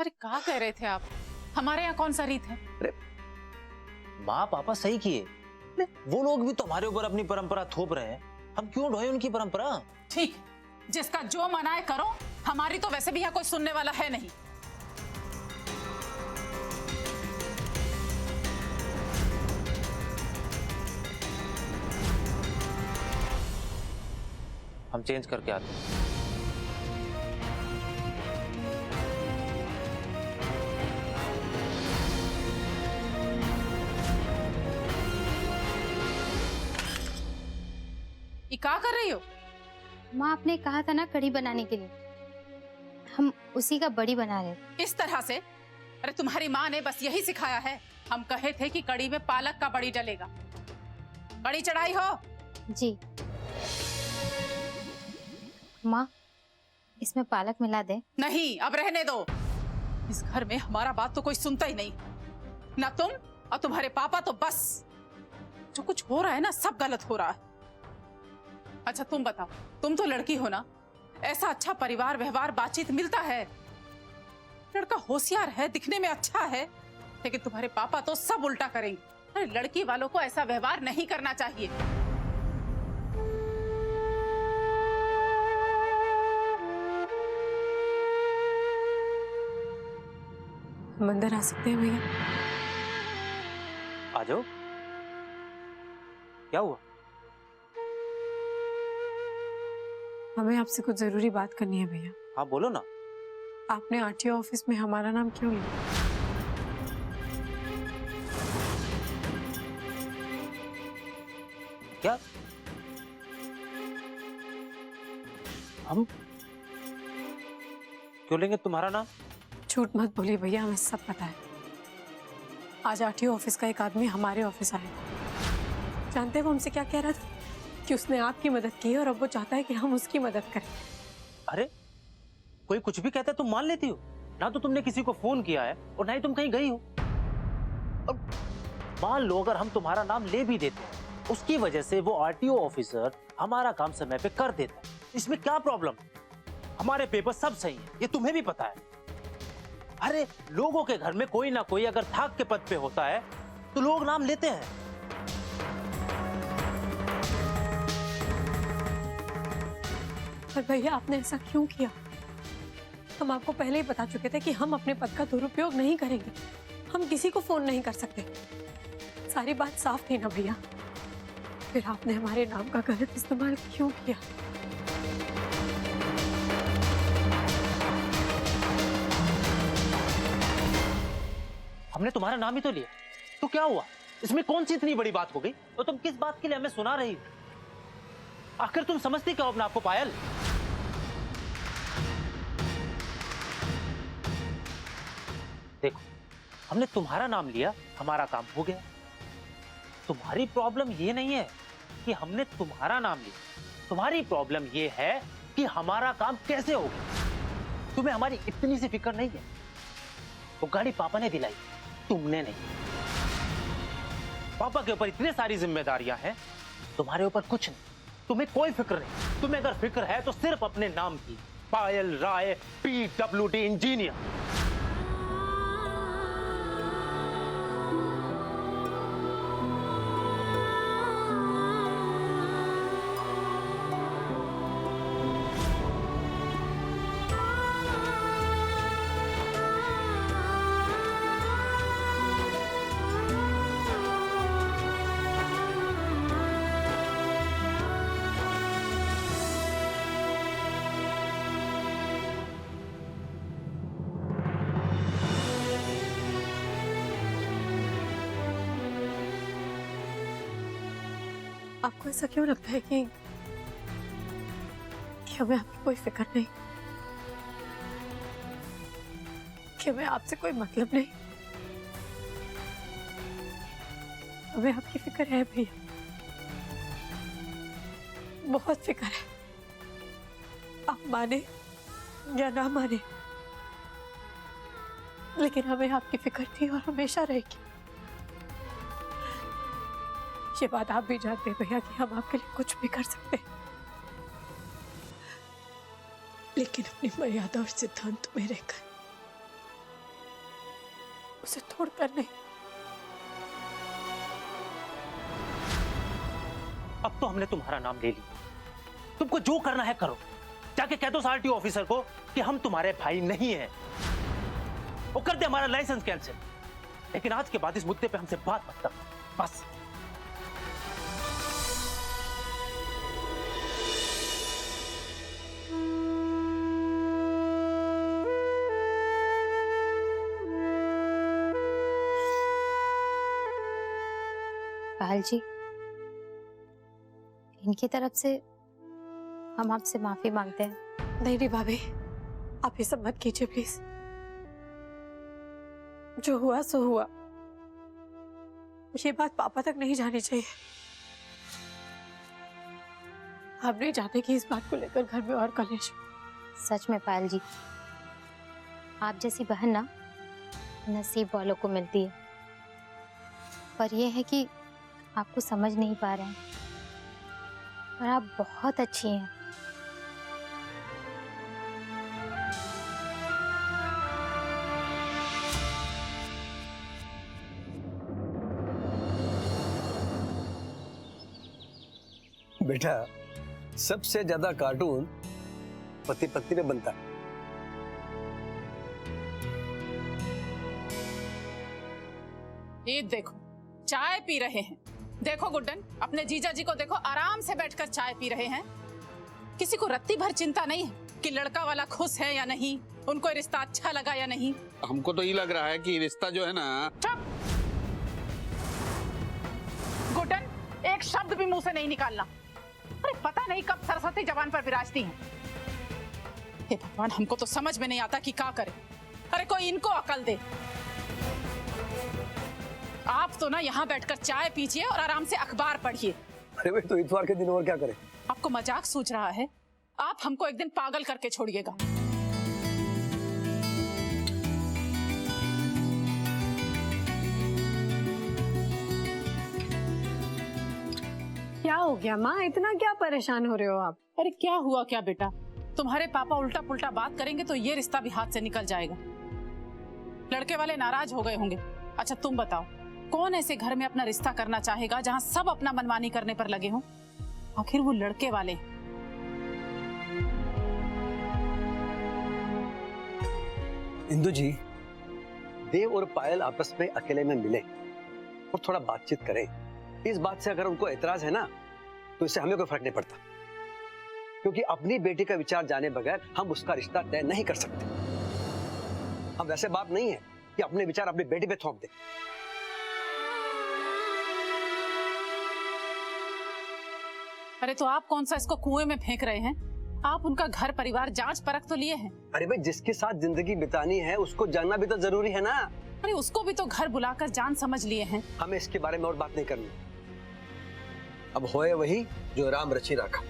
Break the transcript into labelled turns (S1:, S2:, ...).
S1: अरे क्या कह रहे थे आप? हमारे यहाँ कौन सा रीत है?
S2: अरे माँ पापा सही किए, वो लोग भी तो हमारे ऊपर अपनी परंपरा थोप रहे हैं, हम क्यों ढोए उनकी परंपरा?
S1: ठीक, जिसका जो मनाए करो, हमारी तो वैसे भी यहाँ कोई सुनने वाला है नहीं।
S2: हम चेंज करके आते हैं।
S1: ये क्या कर रही हो?
S3: माँ आपने कहा था ना कढ़ी बनाने के लिए, हम उसी का बड़ी बना रहे।
S1: इस तरह से? अरे तुम्हारी माँ ने बस यही सिखाया है। हम कहे थे कि कढ़ी में पालक का बड़ी डलेगा। बड़ी चढ़ाई हो?
S3: जी माँ, इसमें पालक मिला दे।
S1: नहीं, अब रहने दो। इस घर में हमारा बात तो कोई सुनता ही नहीं, ना तुम और तुम्हारे पापा। तो बस जो कुछ हो रहा है ना, सब गलत हो रहा है। अच्छा तुम बताओ, तुम तो लड़की हो ना, ऐसा अच्छा परिवार व्यवहार बातचीत मिलता है। लड़का होशियार है, दिखने में अच्छा है, लेकिन तुम्हारे पापा तो सब उल्टा करेंगे। अरे लड़की वालों को ऐसा व्यवहार नहीं करना चाहिए।
S4: हम अंदर आ सकते हैं भैया?
S2: आ जाओ। क्या हुआ?
S4: हमें आपसे कुछ जरूरी बात करनी है भैया।
S2: हाँ बोलो ना।
S4: आपने आरटीओ ऑफिस में हमारा नाम क्यों लिया?
S2: क्या हम क्यों लेंगे तुम्हारा नाम?
S4: झूठ मत बोलिए भैया, हमें सब पता है। आज आरटीओ ऑफिस का एक आदमी हमारे ऑफिस आया। जानते हैं वो हमसे क्या कह रहा था? कि उसने आपकी मदद की है और अब वो चाहता है कि हम उसकी मदद करें।
S2: अरे कोई कुछ भी कहता है तुम मान लेती हो? ना तो तुमने किसी को फोन किया है और ना ही तुम कहीं गई हो। और मान लो अगर हम तुम्हारा नाम ले भी देते, उसकी वजह से वो आरटीओ ऑफिसर हमारा काम समय पे कर देता, इसमें क्या प्रॉब्लम? हमारे पेपर सब सही है, ये तुम्हें भी पता है। अरे लोगों के घर में कोई ना कोई अगर थाक के पद पे होता है तो लोग नाम लेते हैं।
S4: पर भैया आपने ऐसा क्यों किया? हम आपको पहले ही बता चुके थे कि हम अपने पद का दुरुपयोग नहीं करेंगे। हम किसी को फोन नहीं कर सकते। सारी बात साफ थी ना भैया? फिर आपने हमारे नाम का गलत इस्तेमाल क्यों किया?
S2: हमने तुम्हारा नाम ही तो लिया, तो क्या हुआ? इसमें कौन सी इतनी बड़ी बात हो गई? तो तुम किस बात के लिए हमें सुना रही हो? आखिर तुम समझती क्या हो अपने आप को पायल? देखो, हमने तुम्हारा नाम लिया, हमारा काम हो गया। तुम्हारी प्रॉब्लम ये नहीं है कि हमने तुम्हारा नाम लिया, तुम्हारी प्रॉब्लम ये है कि हमारा काम कैसे हो गया। तुम्हें हमारी इतनी सी फिक्र नहीं है। वो गाड़ी पापा ने दिलाई, तुमने नहीं। पापा के ऊपर इतनी सारी जिम्मेदारियां हैं, तुम्हारे ऊपर कुछ नहीं। तुम्हें कोई फिक्र नहीं। तुम्हें अगर फिक्र है तो सिर्फ अपने नाम की, पायल राय PWD इंजीनियर।
S4: आपको ऐसा क्यों लगता है कि हमें आपकी कोई फिक्र नहीं, कि हमें आपसे कोई मतलब नहीं? हमें आपकी फिक्र है भैया, बहुत फिक्र है। आप माने या ना माने, लेकिन हमें आपकी फिक्र थी और हमेशा रहेगी। ये बात आप भी जानते हैं भैया कि हम आपके लिए कुछ भी कर सकते हैं, लेकिन अपनी मर्यादा और सिद्धांत में रहकर। उसे तोड़कर नहीं।
S2: अब तो हमने तुम्हारा नाम ले लिया, तुमको जो करना है करो। जाके कह दो आरटीओ ऑफिसर को कि हम तुम्हारे भाई नहीं हैं, वो कर दे हमारा लाइसेंस कैंसिल। लेकिन आज के बाद इस मुद्दे पे हमसे बात मत कर, बस।
S3: पायल जी, इनकी तरफ से हम आपसे माफी मांगते हैं।
S4: नहीं भाभी, आप ये सब मत कीजिए प्लीज। जो हुआ सो हुआ, ये बात पापा तक नहीं जानी चाहिए। आप नहीं चाहते कि इस बात को लेकर घर में और कलेश हो।
S3: सच में पायल जी, आप जैसी बहन ना नसीब वालों को मिलती है, पर यह है कि आपको समझ नहीं पा रहे हैं, और आप बहुत अच्छी हैं।
S5: बेटा, सबसे ज्यादा कार्टून पति पत्नी में बनता है।
S1: ये देखो चाय पी रहे हैं। देखो गुड्डन, अपने जीजा जी को देखो, आराम से बैठकर चाय पी रहे हैं। किसी को रत्ती भर चिंता नहीं है कि लड़का वाला खुश है या नहीं, उनको रिश्ता अच्छा लगा या नहीं।
S6: हमको तो ये लग रहा है कि रिश्ता जो है ना।
S1: चुप! गुड्डन, एक शब्द भी मुंह से नहीं निकालना। अरे पता नहीं कब सरस्वती जबान पर विराजती हैं। हे भगवान, हमको तो समझ में नहीं आता कि क्या करे। अरे कोई इनको अकल दे। आप तो ना यहाँ बैठकर चाय पीजिए और आराम से अखबार पढ़िए।
S5: अरे भाई, तो इतवार के दिन और क्या करें?
S1: आपको मजाक सूझ रहा है? आप हमको एक दिन पागल करके छोड़िएगा।
S4: क्या हो गया माँ, इतना क्या परेशान हो रहे हो आप?
S1: अरे क्या हुआ क्या बेटा, तुम्हारे पापा उल्टा पुल्टा बात करेंगे तो ये रिश्ता भी हाथ से निकल जाएगा। लड़के वाले नाराज हो गए होंगे। अच्छा तुम बताओ, कौन ऐसे घर में अपना रिश्ता करना चाहेगा जहां सब अपना मनमानी करने पर लगे हों? आखिर वो लड़के वाले।
S5: इंदु जी, देव और पायल आपस में अकेले में मिले और थोड़ा बातचीत करें। इस बात से अगर उनको एतराज है ना, तो इससे हमें कोई फर्क नहीं पड़ता, क्योंकि अपनी बेटी का विचार जाने बगैर हम उसका रिश्ता तय नहीं कर सकते। हम वैसे बात नहीं है कि अपने विचार अपनी बेटी पे थोप दें।
S1: अरे तो आप कौन सा इसको कुएं में फेंक रहे हैं? आप उनका घर परिवार जांच परख तो लिए हैं।
S5: अरे भाई, जिसके साथ जिंदगी बितानी है उसको जानना भी तो जरूरी है ना।
S1: अरे उसको भी तो घर बुलाकर जान समझ लिए हैं।
S5: हमें इसके बारे में और बात नहीं करनी। अब होए वही जो राम रची राखा।